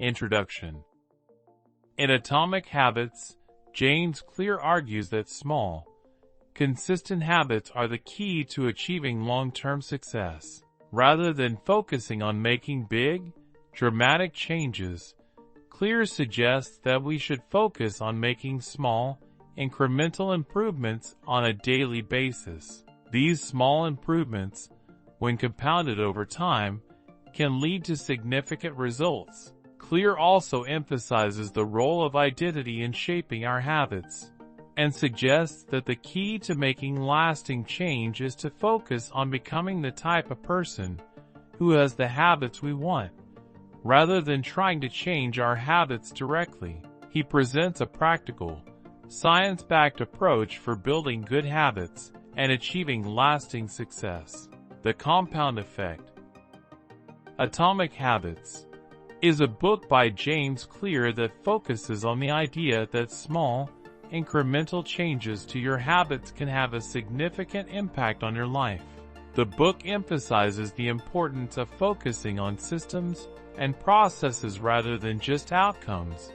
Introduction. In Atomic Habits, James Clear argues that small, consistent habits are the key to achieving long-term success. Rather than focusing on making big, dramatic changes, Clear suggests that we should focus on making small, incremental improvements on a daily basis. These small improvements, when compounded over time, can lead to significant results. Clear also emphasizes the role of identity in shaping our habits, and suggests that the key to making lasting change is to focus on becoming the type of person who has the habits we want, rather than trying to change our habits directly. He presents a practical, science-backed approach for building good habits and achieving lasting success. The Compound Effect. Atomic Habits is a book by James Clear that focuses on the idea that small, incremental changes to your habits can have a significant impact on your life. The book emphasizes the importance of focusing on systems and processes rather than just outcomes,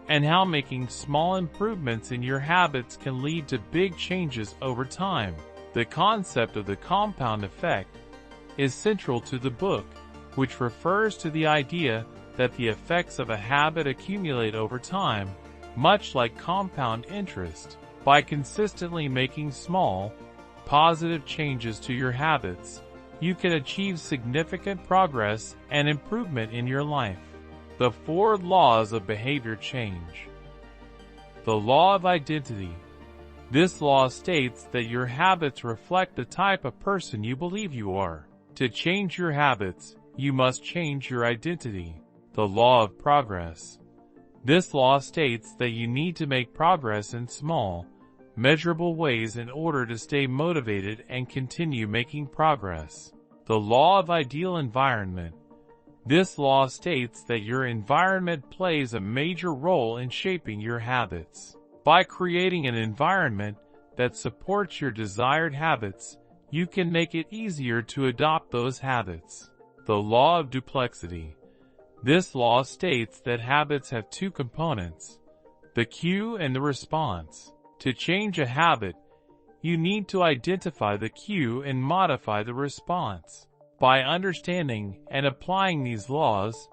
and how making small improvements in your habits can lead to big changes over time. The concept of the compound effect is central to the book, which refers to the idea that the effects of a habit accumulate over time, much like compound interest. By consistently making small, positive changes to your habits, you can achieve significant progress and improvement in your life. The 4 laws of behavior change. The law of identity. This law states that your habits reflect the type of person you believe you are. To change your habits, you must change your identity. The law of progress. This law states that you need to make progress in small, measurable ways in order to stay motivated and continue making progress. The law of ideal environment. This law states that your environment plays a major role in shaping your habits. By creating an environment that supports your desired habits, you can make it easier to adopt those habits. The law of duplexity. This law states that habits have 2 components, the cue and the response. To change a habit, you need to identify the cue and modify the response. By understanding and applying these laws,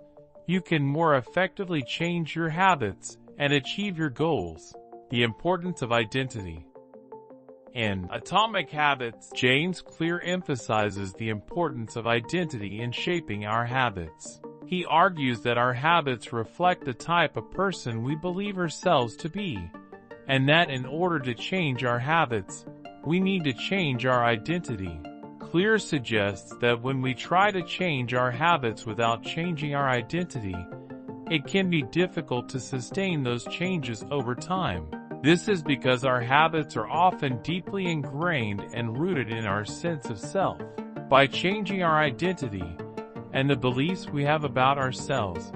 you can more effectively change your habits and achieve your goals. The importance of identity. In Atomic Habits, James Clear emphasizes the importance of identity in shaping our habits. He argues that our habits reflect the type of person we believe ourselves to be, and that in order to change our habits, we need to change our identity. Clear suggests that when we try to change our habits without changing our identity, it can be difficult to sustain those changes over time. This is because our habits are often deeply ingrained and rooted in our sense of self. By changing our identity and the beliefs we have about ourselves,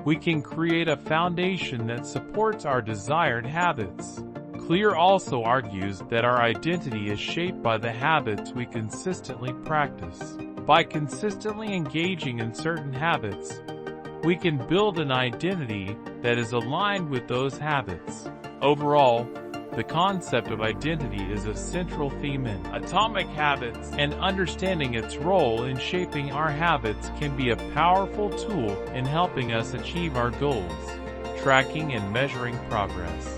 we can create a foundation that supports our desired habits. Clear also argues that our identity is shaped by the habits we consistently practice. By consistently engaging in certain habits, we can build an identity that is aligned with those habits. Overall, the concept of identity is a central theme in Atomic Habits, and understanding its role in shaping our habits can be a powerful tool in helping us achieve our goals. Tracking and measuring progress.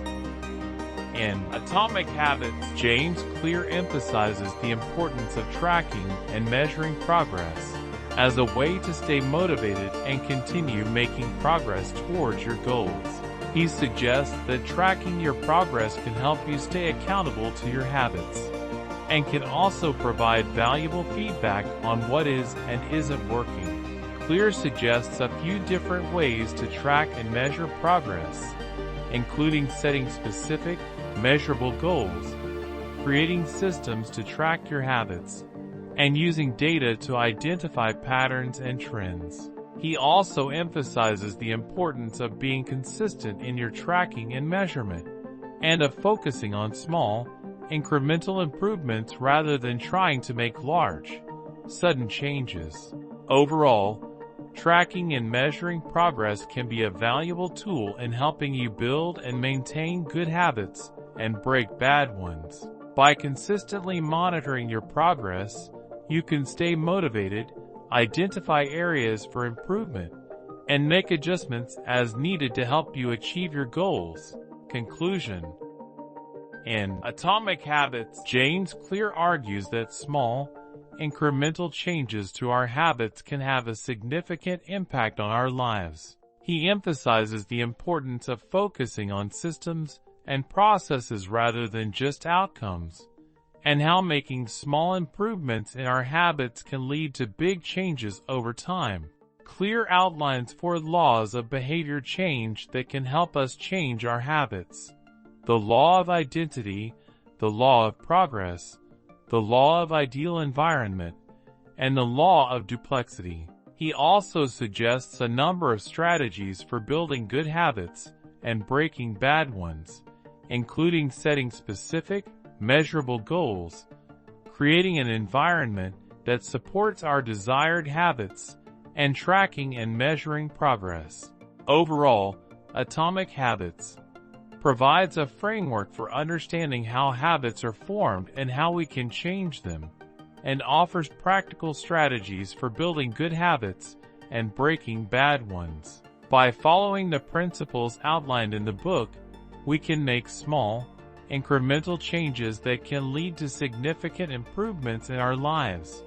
In Atomic Habits, James Clear emphasizes the importance of tracking and measuring progress as a way to stay motivated and continue making progress towards your goals. He suggests that tracking your progress can help you stay accountable to your habits, and can also provide valuable feedback on what is and isn't working. Clear suggests a few different ways to track and measure progress, including setting specific, measurable goals, creating systems to track your habits, and using data to identify patterns and trends. He also emphasizes the importance of being consistent in your tracking and measurement, and of focusing on small, incremental improvements rather than trying to make large, sudden changes. Overall, Tracking and measuring progress can be a valuable tool in helping you build and maintain good habits and break bad ones. By consistently monitoring your progress, you can stay motivated, identify areas for improvement, and make adjustments as needed to help you achieve your goals. Conclusion. In Atomic Habits, James Clear argues that small, incremental changes to our habits can have a significant impact on our lives. He emphasizes the importance of focusing on systems and processes rather than just outcomes, and how making small improvements in our habits can lead to big changes over time. Clear outlines 4 laws of behavior change that can help us change our habits: the law of identity, the law of progress, the law of ideal environment, and the law of duplexity. He also suggests a number of strategies for building good habits and breaking bad ones, including setting specific, measurable goals, creating an environment that supports our desired habits, and tracking and measuring progress. Overall, Atomic Habits provides a framework for understanding how habits are formed and how we can change them, and offers practical strategies for building good habits and breaking bad ones. By following the principles outlined in the book, we can make small, incremental changes that can lead to significant improvements in our lives.